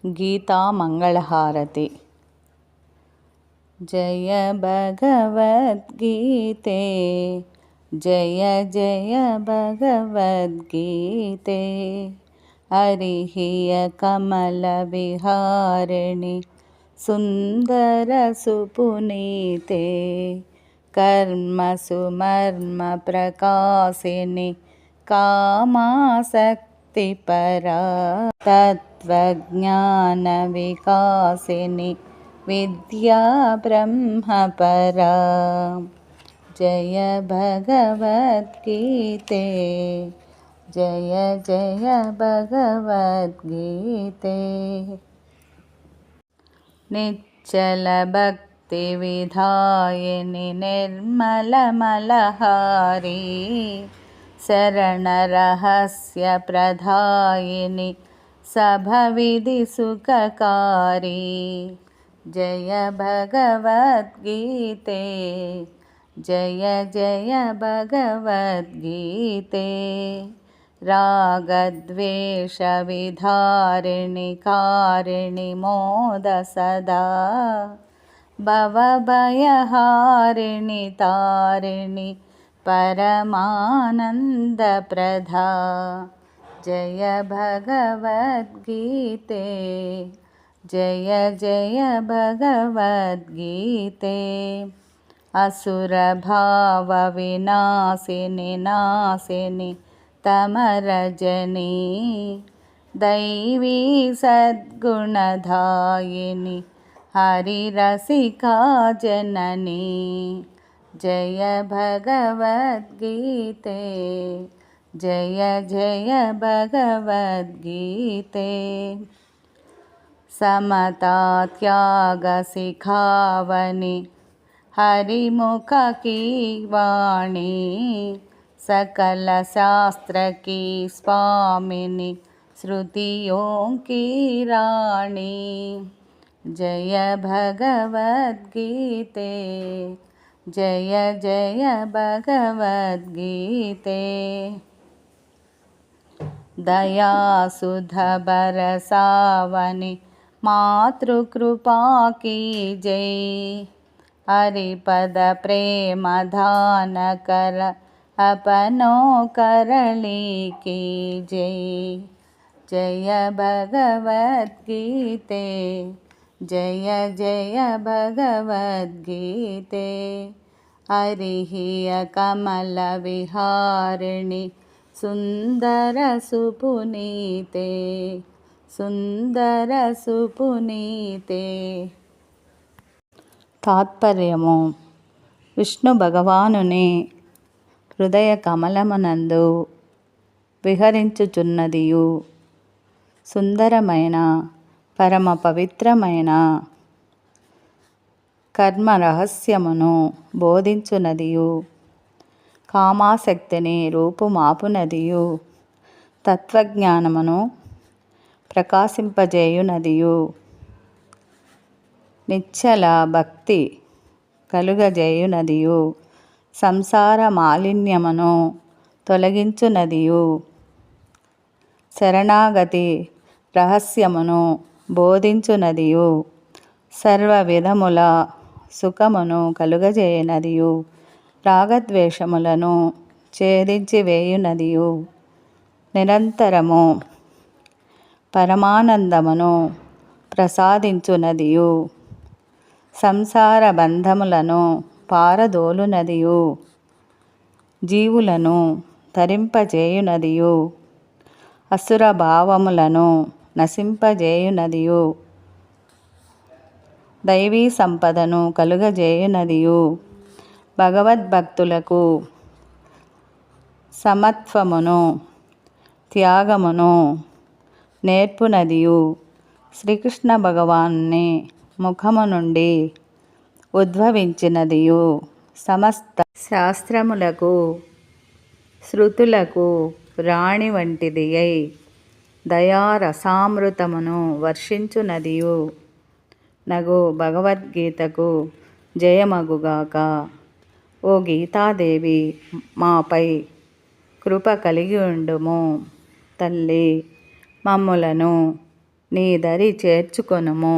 గీతా మంగళహారతి. జయ భగవద్గీతే జయ జయ భగవద్గీతే హరిహియ కమల విహారిణి సుందర సుపునీతే కర్మ సుమర్మ ప్రకాశిని కామాసక్తి పరా తత్వజ్ఞాన వికాసిని విద్యా బ్రహ్మపరా. జయ భగవద్గీతే జయ జయ భగవద్గీతే. నిశ్చల భక్తి విధాయిని నిర్మల మలహారి శరణ రహస్య ప్రదాయిని సభవిధి సుఖకారి. జయ భగవద్గీతే జయ జయ భగవద్గీతే రాగద్వేష విధారిణి కారిణి మోద సదా భవభయహారిణి తారిణి పరమానందప్రదా. జయ భగవద్గీతే జయ జయ భగవద్గీతే అసురభావ వినాశిని నాశిని తమరజని దైవీ సద్గుణధాయిని హరిరసికా జనని. జయ భగవద్గీతే జయ జయ భగవద్గీతే సమతా త్యాగ సిఖావని హరిముఖ की वाणी सकल शास्त्र की स्वामिनी श्रुतियों की रानी. जय भगवद्गीते जय जय भगवद्गीते दया सुध बरसावनी मातृकृपा की जय हरिपद प्रेम धान कर अपनों करली की जय. जय भगवद्गीते जय जय भगवद्गीते हरिहिय कमल विहारिणि सुंदर सुपुनीते सुंदर सुपुनीते. తాత్పర్యము: విష్ణు భగవానుని హృదయ కమలమునందు విహరించుచున్నదియు సుందరమైన పరమ పవిత్రమైన కర్మ రహస్యమును బోధించునదియు కామాసక్తిని రూపుమాపునదియు తత్వజ్ఞానమును ప్రకాశింపజేయునదియు నిశ్చల భక్తి కలుగజేయునదియు సంసార మాలిన్యమును తొలగించునదియు శరణాగతి రహస్యమును బోధించునదియు సర్వ విధముల సుఖమును కలుగజేయునదియు రాగద్వేషములను ఛేదించి వేయునదియు నిరంతరము పరమానందమును ప్రసాదించునదియు సంసార బంధములను పారదోలునదియు జీవులను తరింపజేయునదియు అసుర భావములను నశింపజేయునదియు దైవీ సంపదను కలుగజేయునదియు భగవద్భక్తులకు సమత్వమును త్యాగమును నేర్పునదియు శ్రీకృష్ణ భగవానుని ముఖము నుండి ఉద్భవించినదియు సమస్త శాస్త్రములకు శృతులకు రాణి వంటిది అయి దయారసామృతమును వర్షించునదియు నగు భగవద్గీతకు జయమగుగాక. ఓ గీతాదేవి, మాపై కృప కలిగి ఉండుము తల్లి. మమ్ములను నీ దరి చేర్చుకొనుము.